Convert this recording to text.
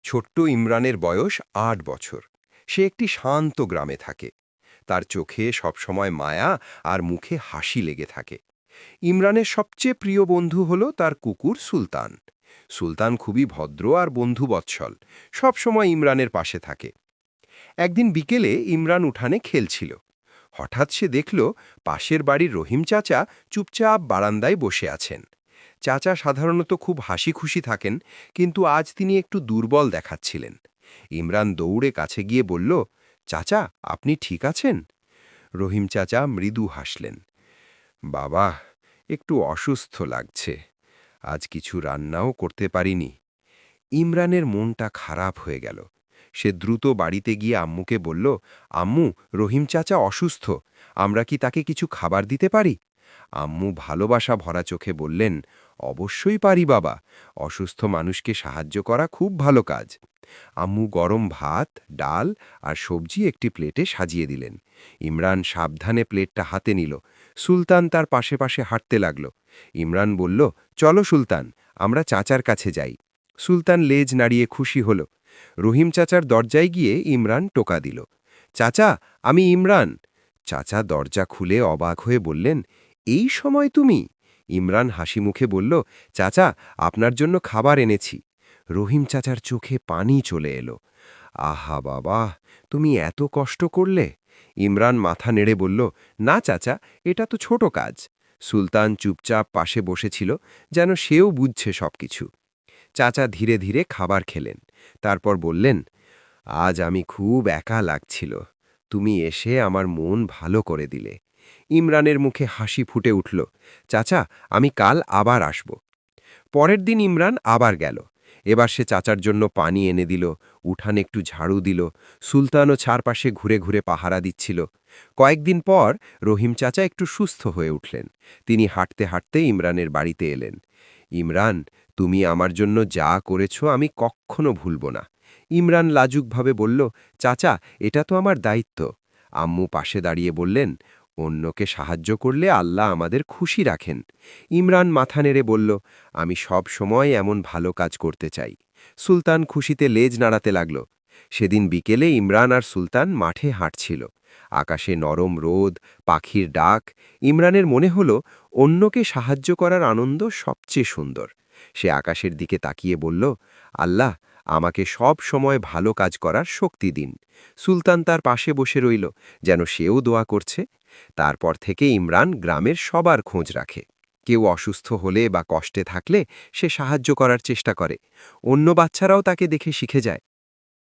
ছোট্ট ইমরানের বয়স ৮ বছর। সে একটি শান্ত গ্রামে থাকে। তার চোখে সবসময় মায়া আর মুখে হাসি লেগে থাকে। ইমরানের সবচেয়ে প্রিয় বন্ধু হল তার কুকুর সুলতান। সুলতান খুবই ভদ্র আর বন্ধুবৎসল, সবসময় ইমরানের পাশে থাকে। একদিন বিকেলে ইমরান উঠানে খেলছিল। হঠাৎ সে দেখল পাশের বাড়ির রহিম চাচা চুপচাপ বারান্দায় বসে আছেন। চাচা সাধারণত খুব হাসি খুশি থাকেন, কিন্তু আজ তিনি একটু দুর্বল দেখাচ্ছিলেন। ইমরান দৌড়ে কাছে গিয়ে বলল, চাচা, আপনি ঠিক আছেন? রহিম চাচা মৃদু হাসলেন। বাবা, একটু অসুস্থ লাগছে, আজ কিছু রান্নাও করতে পারিনি। ইমরানের মনটা খারাপ হয়ে গেল। সে দ্রুত বাড়িতে গিয়ে আম্মুকে বলল, আম্মু, রহিম চাচা অসুস্থ, আমরা কি তাকে কিছু খাবার দিতে পারি? আম্মু ভালোবাসা ভরা চোখে বললেন, অবশ্যই পারি বাবা, অসুস্থ মানুষকে সাহায্য করা খুব ভালো কাজ। আম্মু গরম ভাত, ডাল আর সবজি একটি প্লেটে সাজিয়ে দিলেন। ইমরান সাবধানে প্লেটটা হাতে নিল। সুলতান তার পাশে পাশে হাঁটতে লাগল। ইমরান বলল, চলো সুলতান, আমরা চাচার কাছে যাই। সুলতান লেজ নাড়িয়ে খুশি হল। রহিম চাচার দরজায় গিয়ে ইমরান টোকা দিল, চাচা, আমি ইমরান। চাচা দরজা খুলে অবাক হয়ে বললেন, এই সময় তুমি? ইমরান হাসি মুখে বলল, চাচা, আপনার জন্য খাবার এনেছি। রহিম চাচার চোখে পানি চলে এলো। আহা বাবা, তুমি এত কষ্ট করলে? ইমরান মাথা নেড়ে বলল, না চাচা, এটা তো ছোট কাজ। সুলতান চুপচাপ পাশে বসেছিল, যেন সেও বুঝছে সবকিছু। চাচা ধীরে ধীরে খাবার খেলেন। তারপর বললেন, আজ আমি খুব একা লাগছিল, তুমি এসে আমার মন ভালো করে দিলে। ইমরানের মুখে হাসি ফুটে উঠল। চাচা, আমি কাল আবার আসব। পরের দিন ইমরান আবার গেল। এবার সে চাচার জন্য পানি এনে দিল, উঠানে একটু ঝাড়ু দিল। সুলতানও চারপাশে ঘুরে ঘুরে পাহারা দিচ্ছিল। কয়েকদিন পর রহিম চাচা একটু সুস্থ হয়ে উঠলেন। তিনি হাঁটতে হাঁটতে ইমরানের বাড়িতে এলেন। ইমরান, তুমি আমার জন্য যা করেছ আমি কখনো ভুলব না। ইমরান লাজুকভাবে বলল, চাচা, এটা তো আমার দায়িত্ব। আম্মু পাশে দাঁড়িয়ে বললেন, অন্যকে সাহায্য করলে আল্লাহ আমাদের খুশি রাখেন। ইমরান মাথা নেড়ে বলল, আমি সব সময় এমন ভালো কাজ করতে চাই। সুলতান খুশিতে লেজ নাড়াতে লাগল। সেদিন বিকেলে ইমরান আর সুলতান মাঠে হাঁটছিল। আকাশে নরম রোদ, পাখির ডাক। ইমরানের মনে হল অন্যকে সাহায্য করার আনন্দ সবচেয়ে সুন্দর। সে আকাশের দিকে তাকিয়ে বলল, আল্লাহ, আমাকে সব সময় ভালো কাজ করার শক্তি দিন। সুলতান তার পাশে বসে রইল, যেন সেও দোয়া করছে। তারপর থেকে ইমরান গ্রামের সবার খোঁজ রাখে। কেউ অসুস্থ হলে বা কষ্টে থাকলে সে সাহায্য করার চেষ্টা করে। অন্য বাচ্চারাও তাকে দেখে শিখে যায়।